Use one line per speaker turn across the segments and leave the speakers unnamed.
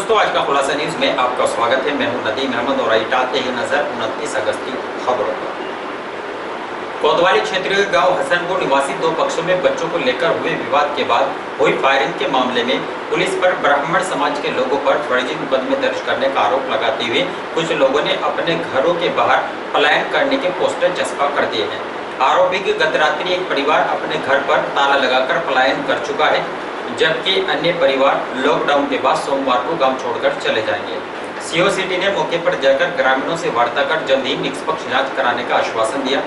दोस्तों, आज का खुलासा न्यूज में आपका स्वागत है। मैं हूं नदीम अहमद और डालते ही नजर 29 अगस्त की खबरों पर। कोतवाली क्षेत्रीय गांव हसनपुर निवासी दो पक्षों में बच्चों को लेकर हुए विवाद के बाद हुई फायरिंग के मामले में पुलिस पर ब्राह्मण समाज के लोगों पर फर्जी मुकदमे दर्ज करने का आरोप लगाते हुए कुछ लोगों ने अपने घरों के बाहर पलायन करने के पोस्टर चस्पा कर दिए हैं। आरोपी की गत रात्रि एक परिवार अपने घर पर ताला लगाकर पलायन कर चुका है, जबकि अन्य परिवार लॉकडाउन के बाद सोमवार को गांव छोड़कर चले जाएंगे। सीओ सिटी ने मौके पर जाकर ग्रामीणों से वार्ता कर जल्द ही निष्पक्ष जांच कराने का आश्वासन दिया।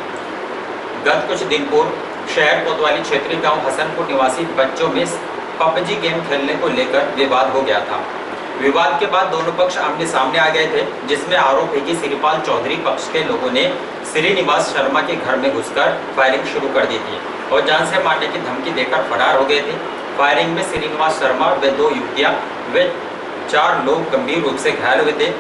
गत कुछ दिन पूर्व शहर कोतवाली क्षेत्रीय गांव हसनपुर निवासी बच्चों में पबजी गेम खेलने को लेकर विवाद हो गया था। विवाद के बाद दोनों पक्ष आमने सामने आ गए थे, जिसमें आरोप है कि श्रीपाल चौधरी पक्ष के लोगों ने श्रीनिवास शर्मा के घर में घुसकर फायरिंग शुरू कर दी थी और जान से मारने की धमकी देकर फरार हो गए थे। फायरिंग में श्रीनिवास शर्मा व दो युवतियां व 4 लोग गंभीर रूप से घायल हुए थे।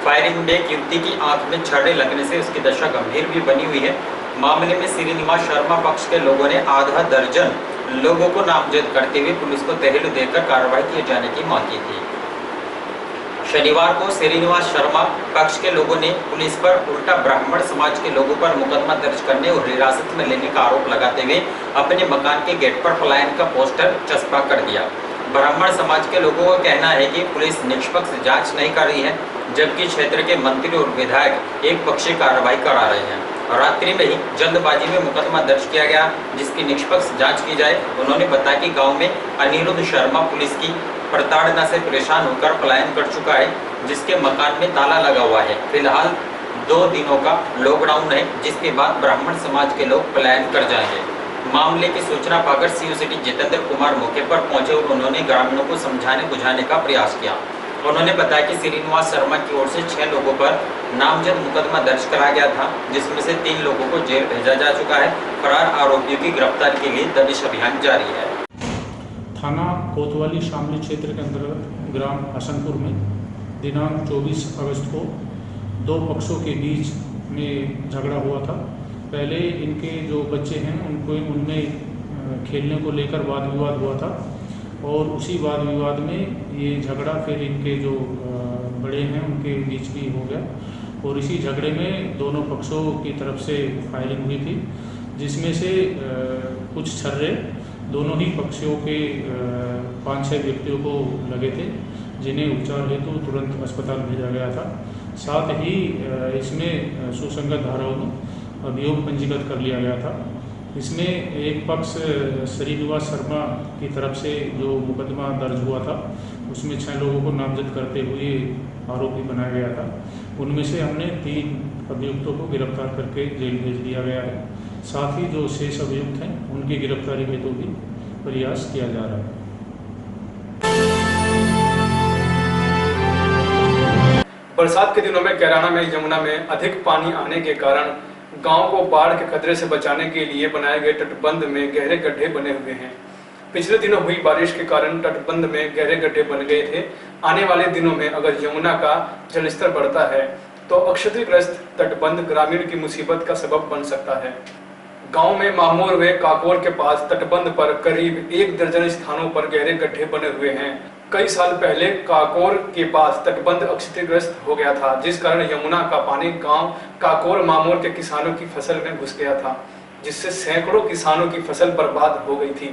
फायरिंग में एक युवती की आंख में छर्रे लगने से उसकी दशा गंभीर भी बनी हुई है। मामले में श्रीनिवास शर्मा पक्ष के लोगों ने आधा दर्जन लोगों को नामजद करते हुए पुलिस को तहरीर देकर कार्रवाई किए जाने की मांग की थी। शनिवार को श्रीनिवास शर्मा पक्ष के लोगों ने पुलिस पर उल्टा ब्राह्मण समाज के लोगों पर मुकदमा दर्ज करने और हिरासत में लेने का आरोप लगाते हुए अपने मकान के गेट पर पलायन का पोस्टर चस्पा कर दिया। ब्राह्मण समाज के लोगों का कहना है कि पुलिस निष्पक्ष जांच नहीं कर रही है, जबकि क्षेत्र के मंत्री और विधायक एक पक्षीय कार्रवाई करा रहे हैं। रात्रि में ही जल्दबाजी में मुकदमा दर्ज किया गया, जिसकी निष्पक्ष जांच की जाए। उन्होंने बताया कि गांव में अनिरुद्ध शर्मा पुलिस की प्रताड़ना से परेशान होकर पलायन कर चुका है, जिसके मकान में ताला लगा हुआ है। फिलहाल 2 दिनों का लॉकडाउन है, जिसके बाद ब्राह्मण समाज के लोग पलायन कर जाएंगे। मामले की सूचना पाकर सीओ सिटी जितेंद्र कुमार मौके पर पहुंचे और उन्होंने ग्रामीणों को समझाने बुझाने का प्रयास किया। उन्होंने बताया कि श्रीनिवास शर्मा की ओर से 6 लोगों पर नामजद मुकदमा दर्ज कराया गया था, जिसमें से 3 लोगों को जेल भेजा जा चुका है। फरार आरोपियों की गिरफ्तारी के लिए दबिश अभियान जारी है।
थाना कोतवाली शामली क्षेत्र के अंतर्गत ग्राम हसनपुर में दिनांक 24 अगस्त को 2 पक्षों के बीच में झगड़ा हुआ था। पहले इनके जो बच्चे हैं उनमें खेलने को लेकर वाद विवाद हुआ था और उसी वाद विवाद में ये झगड़ा फिर इनके जो बड़े हैं उनके बीच भी हो गया और इसी झगड़े में दोनों पक्षों की तरफ से फायरिंग हुई थी, जिसमें से कुछ छर्रे दोनों ही पक्षों के 5-6 व्यक्तियों को लगे थे, जिन्हें उपचार हेतु तुरंत अस्पताल भेजा गया था। साथ ही इसमें सुसंगत धाराओं में अभियोग पंजीकृत कर लिया गया था। इसमें एक पक्ष श्रीनिवास शर्मा की तरफ से जो मुकदमा दर्ज हुआ था उसमें 6 लोगों को नामजद करते हुए आरोपी बनाया गया था। उनमें से हमने 3 अभियुक्तों को गिरफ्तार करके जेल भेज दिया गया है। साथ ही जो शेष अभियुक्त हैं उनकी गिरफ्तारी हेतु भी प्रयास किया जा रहा है।
बरसात के दिनों में कैराना में यमुना में अधिक पानी आने के कारण गांव को बाढ़ के खतरे से बचाने के लिए बनाए गए तटबंध में गहरे गड्ढे बने हुए हैं। पिछले दिनों हुई बारिश के कारण तटबंध में गहरे गड्ढे बन गए थे। आने वाले दिनों में अगर यमुना का जलस्तर बढ़ता है तो क्षतिग्रस्त तटबंध ग्रामीण की मुसीबत का सबब बन सकता है। गांव में मामूर व काकोर के पास तटबंध पर करीब 1 दर्जन स्थानों पर गहरे गड्ढे बने हुए हैं। कई साल पहले काकोर के पास तटबंध क्षतिग्रस्त हो गया था, जिस कारण यमुना का पानी गांव काकोर मामूर के किसानों की फसल में घुस गया था, जिससे सैकड़ों किसानों की फसल बर्बाद हो गई थी।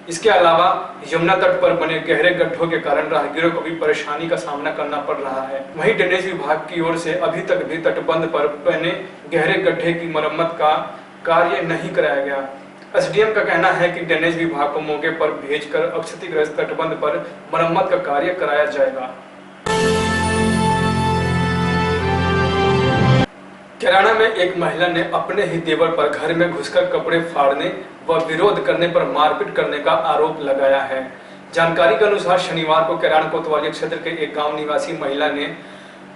इसके अलावा यमुना तट पर बने गहरे गड्ढों के कारण राहगीरों को भी परेशानी का सामना करना पड़ रहा है। वहीं ड्रेनेज विभाग की ओर से अभी तक भी तटबंध पर बने गहरे गड्ढे की मरम्मत का कार्य नहीं कराया गया। एसडीएम का कहना है कि ड्रेनेज विभाग को मौके पर भेजकर क्षतिग्रस्त तटबंध पर मरम्मत का कार्य कराया जाएगा। कैराना में एक महिला ने अपने ही देवर पर घर में घुसकर कपड़े फाड़ने व विरोध करने पर मारपीट करने का आरोप लगाया है। जानकारी के अनुसार शनिवार को कैराना कोतवाली क्षेत्र के एक गांव निवासी महिला ने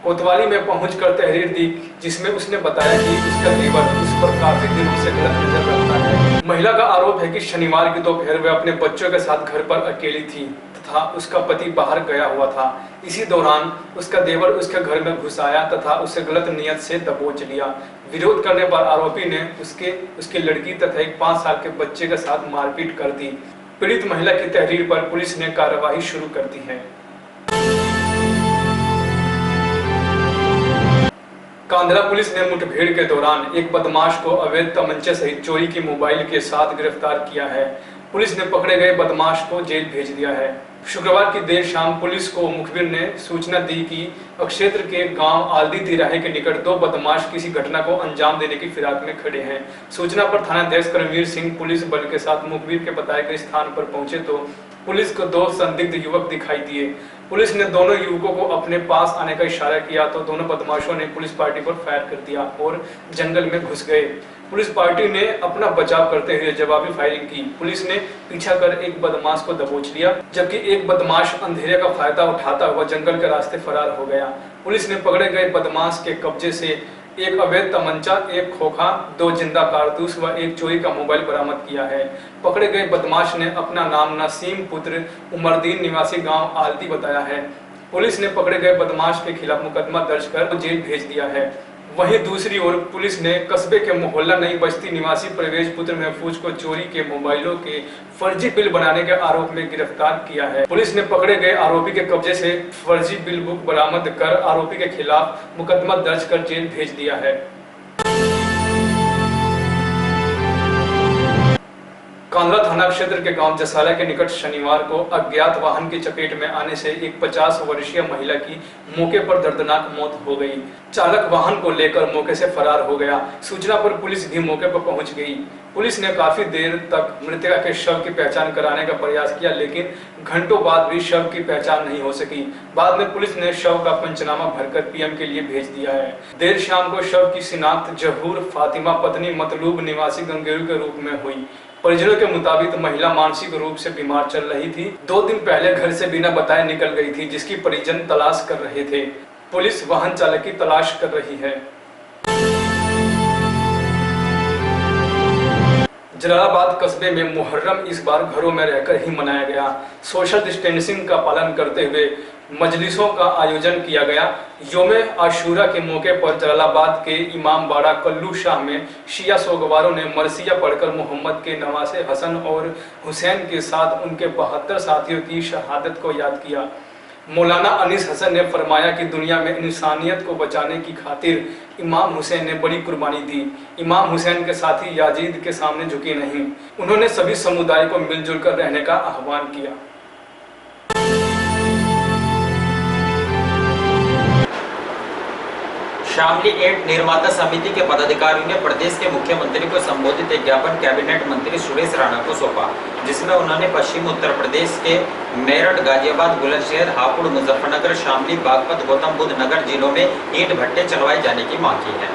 कोतवाली में पहुंचकर तहरीर दी, जिसमें उसने बताया कि उसका देवर उस पर काफी दिनों से गलत नजर रखता है। महिला का आरोप है कि शनिवार की दोपहर वह अपने बच्चों के साथ घर पर अकेली थी तथा उसका पति बाहर गया हुआ था। इसी दौरान उसका देवर उसके घर में घुस आया तथा उसे गलत नियत से दबोच लिया। विरोध करने पर आरोपी ने उसकी लड़की तथा एक 5 साल के बच्चे के साथ मारपीट कर दी। पीड़ित महिला की तहरीर पर पुलिस ने कार्रवाई शुरू कर दी है। कांधला पुलिस ने मुठभेड़ के दौरान एक बदमाश को अवैध तमंचे सहित चोरी की मोबाइल के साथ गिरफ्तार किया है। पुलिस ने पकड़े गए बदमाश को जेल भेज दिया है। शुक्रवार की देर शाम पुलिस को मुखबिर ने सूचना दी कि क्षेत्र के गांव आलदी तिराहे के निकट दो बदमाश किसी घटना को अंजाम देने की फिराक में खड़े हैं। सूचना पर थानाध्यक्ष करमवीर सिंह पुलिस बल के साथ मुखबिर के बताए गए स्थान पर पहुंचे तो पुलिस को दो संदिग्ध युवक दिखाई दिए। पुलिस ने दोनों युवकों को अपने पास आने का इशारा किया तो दोनों बदमाशों ने पुलिस पार्टी पर फायर कर दिया और जंगल में घुस गए। पुलिस पार्टी ने अपना बचाव करते हुए जवाबी फायरिंग की। पुलिस ने पीछा कर एक बदमाश को दबोच लिया, जबकि एक बदमाश अंधेरे का फायदा उठाता हुआ जंगल के रास्ते फरार हो गया। पुलिस ने पकड़े गए बदमाश के कब्जे से एक अवैध तमंचा, एक खोखा, 2 जिंदा कारतूस व एक चोरी का मोबाइल बरामद किया है। पकड़े गए बदमाश ने अपना नाम नसीम पुत्र उमरदीन निवासी गांव आलती बताया है। पुलिस ने पकड़े गए बदमाश के खिलाफ मुकदमा दर्ज कर जेल भेज दिया है। वहीं दूसरी ओर पुलिस ने कस्बे के मोहल्ला नई बस्ती निवासी प्रवेश पुत्र महफूज को चोरी के मोबाइलों के फर्जी बिल बनाने के आरोप में गिरफ्तार किया है। पुलिस ने पकड़े गए आरोपी के कब्जे से फर्जी बिल बुक बरामद कर आरोपी के खिलाफ मुकदमा दर्ज कर जेल भेज दिया है। कांधला थाना क्षेत्र के गांव जसाला के निकट शनिवार को अज्ञात वाहन की चपेट में आने से एक 50 वर्षीय महिला की मौके पर दर्दनाक मौत हो गई। चालक वाहन को लेकर मौके से फरार हो गया। सूचना पर पुलिस भी मौके पर पहुंच गई। पुलिस ने काफी देर तक मृतका के शव की पहचान कराने का प्रयास किया, लेकिन घंटों बाद भी शव की पहचान नहीं हो सकी। बाद में पुलिस ने शव का पंचनामा भरकर पीएम के लिए भेज दिया है। देर शाम को शव की शिनाख्त जहूर फातिमा पत्नी मतलूब निवासी गंगेरू के रूप में हुई। परिजनों के मुताबिक महिला मानसिक रूप से बीमार चल रही थी। 2 दिन पहले घर से बिना बताए निकल गई थी, जिसकी परिजन तलाश कर रहे थे। पुलिस वाहन चालक की तलाश कर रही है। जलालाबाद कस्बे में मुहर्रम इस बार घरों में रहकर ही मनाया गया। सोशल डिस्टेंसिंग का पालन करते हुए मजलिसों का आयोजन किया गया। योम आशूरा के मौके पर जलालाबाद के इमाम बाड़ा कल्लू शाह में शिया सोगवारों ने मरसिया पढ़कर मोहम्मद के नवासे हसन और हुसैन के साथ उनके 72 साथियों की शहादत को याद किया। मौलाना अनीस हसन ने फरमाया कि दुनिया में इंसानियत को बचाने की खातिर इमाम हुसैन ने बड़ी कुर्बानी दी। इमाम हुसैन के साथी याजीद के सामने झुके नहीं। उन्होंने सभी समुदाय को मिलजुल कर रहने का आह्वान किया।
शामली 8 निर्माता समिति के पदाधिकारियों ने प्रदेश के मुख्यमंत्री को संबोधित एक ज्ञापन कैबिनेट मंत्री सुरेश राणा को सौंपा, जिसमें उन्होंने पश्चिमी उत्तर प्रदेश के मेरठ, गाजियाबाद, बुलंदशहर, हापुड़, मुजफ्फरनगर, शामली, बागपत, गौतम बुद्ध नगर जिलों में ईंट भट्टे चलवाए जाने की मांग की है।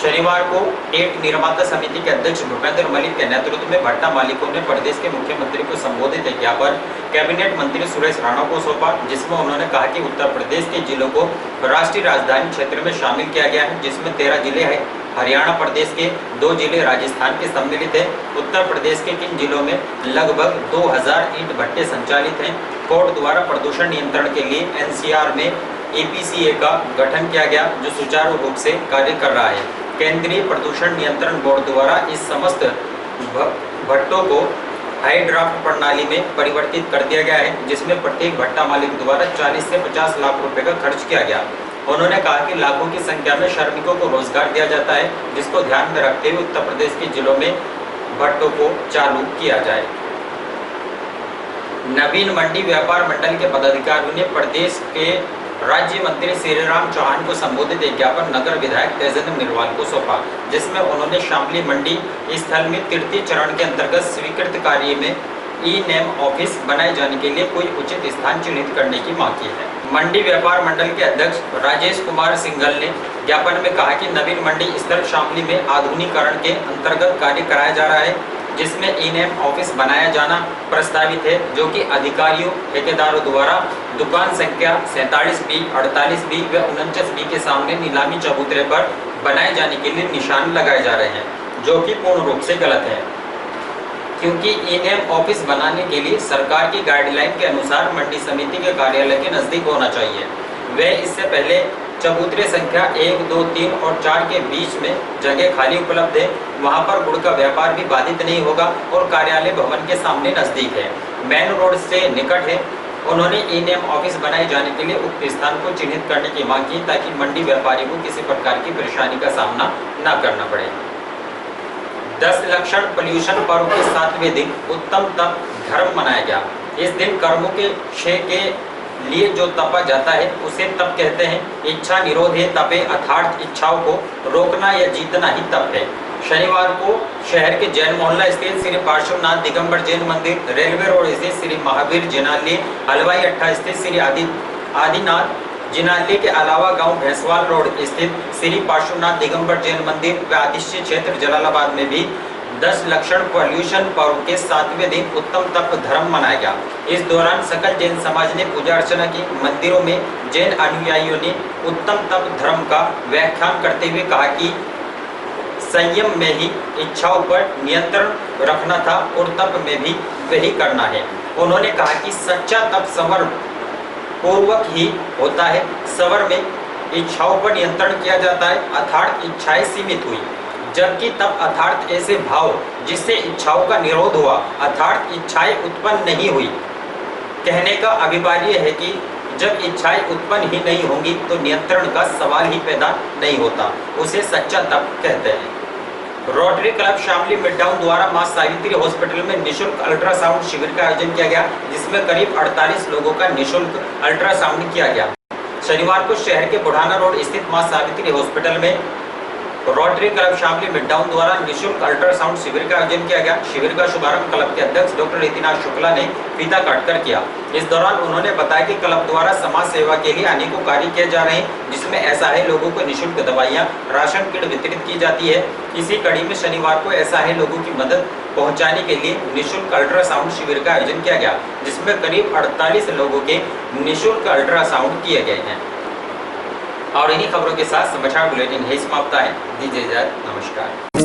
शनिवार को 8 निर्माता समिति के अध्यक्ष भूपेंद्र मलिक के नेतृत्व में भट्टा मालिकों ने प्रदेश के मुख्यमंत्री को संबोधित एक ज्ञापन कैबिनेट मंत्री सुरेश राणा को सौंपा, जिसमें उन्होंने कहा कि उत्तर प्रदेश के जिलों को राष्ट्रीय राजधानी क्षेत्र में शामिल किया गया है, जिसमें 13 जिले हैं। हरियाणा प्रदेश के 2 जिले राजस्थान के सम्मिलित है। उत्तर प्रदेश के किन जिलों में लगभग 2000 ईंट भट्टे संचालित हैं। कोर्ट द्वारा प्रदूषण नियंत्रण के लिए एनसीआर में EPCA का गठन किया गया, जो सुचारू रूप से कार्य कर रहा है। केंद्रीय प्रदूषण नियंत्रण बोर्ड द्वारा इस समस्त भट्टों को हाई ड्राफ्ट प्रणाली में परिवर्तित कर दिया गया है, जिसमें प्रत्येक भट्टा मालिक द्वारा 40 से 50 लाख रुपए का खर्च किया गया। उन्होंने कहा कि लाखों की संख्या में श्रमिकों को रोजगार दिया जाता है, जिसको ध्यान में रखते हुए उत्तर प्रदेश के जिलों में भट्टों को चालू किया जाए। नवीन मंडी व्यापार मंडल के पदाधिकारियों ने प्रदेश के राज्य मंत्री श्रीराम चौहान को संबोधित एक ज्ञापन नगर विधायक तेजेंद्र निर्वाल को सौंपा, जिसमें उन्होंने शामली मंडी स्थल में तृतीय चरण के अंतर्गत स्वीकृत कार्य में ई-नेम ऑफिस बनाए जाने के लिए कोई उचित स्थान चिन्हित करने की मांग की है। मंडी व्यापार मंडल के अध्यक्ष राजेश कुमार सिंघल ने ज्ञापन में कहा कि नवीन मंडी स्थल शामली में आधुनिकीकरण के अंतर्गत कार्य कराया जा रहा है, जिसमें ई-नेम ऑफिस बनाया जाना प्रस्तावित है, जो कि अधिकारियों ठेकेदारों द्वारा दुकान संख्या 47B, 48B व 49B के सामने नीलामी चबूतरे पर बनाए जाने के लिए निशान लगाए जा रहे हैं, जो कि पूर्ण रूप से गलत है, क्योंकि ई-नेम ऑफिस बनाने के लिए सरकार की गाइडलाइन के अनुसार मंडी समिति के कार्यालय के नजदीक होना चाहिए। वे इससे पहले चबूतरे संख्या 1, 2, 3 और 4 के बीच में जगह खाली उपलब्ध है। वहां पर गुड़ का व्यापार भी बाधित नहीं होगा और कार्यालय भवन के सामने नजदीक है, मेन रोड से निकट है। उन्होंने ई-नेम ऑफिस बनाए जाने के लिए उक्त स्थान को चिन्हित करने की मांग की ताकि मंडी व्यापारी को किसी प्रकार की परेशानी का सामना न करना पड़े। 10 लक्षण पोल्यूशन पर्व के 7वें दिन उत्तम तप धर्म मनाया गया। इस दिन कर्मों के क्षय के लिए जो तपा जाता है उसे तप कहते हैं। इच्छा निरोधे तपे अर्थात इच्छाओं को रोकना या जीतना ही तप है। शनिवार को शहर के जैन मोहल्ला स्थित श्री पार्श्वनाथ दिगंबर जैन मंदिर, रेलवे रोड स्थित श्री महावीर जिनालय, हलवाई अट्ठा स्थित श्री आदिनाथ जिनालय के अलावा गांव भैंसवाल रोड स्थित श्री पार्श्वनाथ दिगंबर जैन मंदिर व आदिश्य क्षेत्र जलालाबाद में भी 10 लक्षण पोल्यूशन पर्व के 7वें दिन उत्तम तप धर्म मनाया गया। इस दौरान सकल जैन समाज ने पूजा अर्चना की। मंदिरों में जैन अनुयायियों ने उत्तम तप धर्म का व्याख्यान करते हुए कहा कि संयम में ही इच्छाओं पर नियंत्रण रखना था और तप में भी वही करना है। उन्होंने कहा कि सच्चा तप सवर पूर्वक ही होता है। सवर में इच्छाओं पर नियंत्रण किया जाता है अर्थात इच्छाएं सीमित हुई, जबकि तप अर्थात ऐसे भाव जिससे इच्छाओं का निरोध हुआ अर्थात इच्छाएं उत्पन्न नहीं हुई। कहने का अभिप्राय है कि जब इच्छाएं उत्पन्न ही नहीं होंगी तो नियंत्रण का सवाल ही पैदा नहीं होता, उसे सच्चा तप कहते हैं। रोटरी क्लब शामली मिडटाउन द्वारा मां सावित्री हॉस्पिटल में निशुल्क अल्ट्रासाउंड शिविर का आयोजन किया गया, जिसमें करीब 48 लोगों का निशुल्क अल्ट्रासाउंड किया गया। शनिवार को शहर के बुढ़ाना रोड स्थित मां सावित्री हॉस्पिटल में रोटरी क्लब शामली मिडटाउन द्वारा निशुल्क अल्ट्रासाउंड शिविर का आयोजन किया गया। शिविर का शुभारंभ क्लब के अध्यक्ष डॉक्टर रितिनाथ शुक्ला ने फीता काटकर किया। इस दौरान उन्होंने बताया कि क्लब द्वारा समाज सेवा के लिए अनेकों कार्य किए जा रहे हैं, जिसमें असहाय लोगों को निःशुल्क दवाइयां, राशन किट वितरित की जाती है। इसी कड़ी में शनिवार को असहाय लोगों की मदद पहुंचाने के लिए निःशुल्क अल्ट्रासाउंड शिविर का आयोजन किया गया, जिसमें करीब 48 लोगों के निःशुल्क अल्ट्रासाउंड किए गए हैं। और इन्हीं खबरों के साथ समाचार बुलेटिन यही समाप्त है। दीजिए इजाजत, नमस्कार।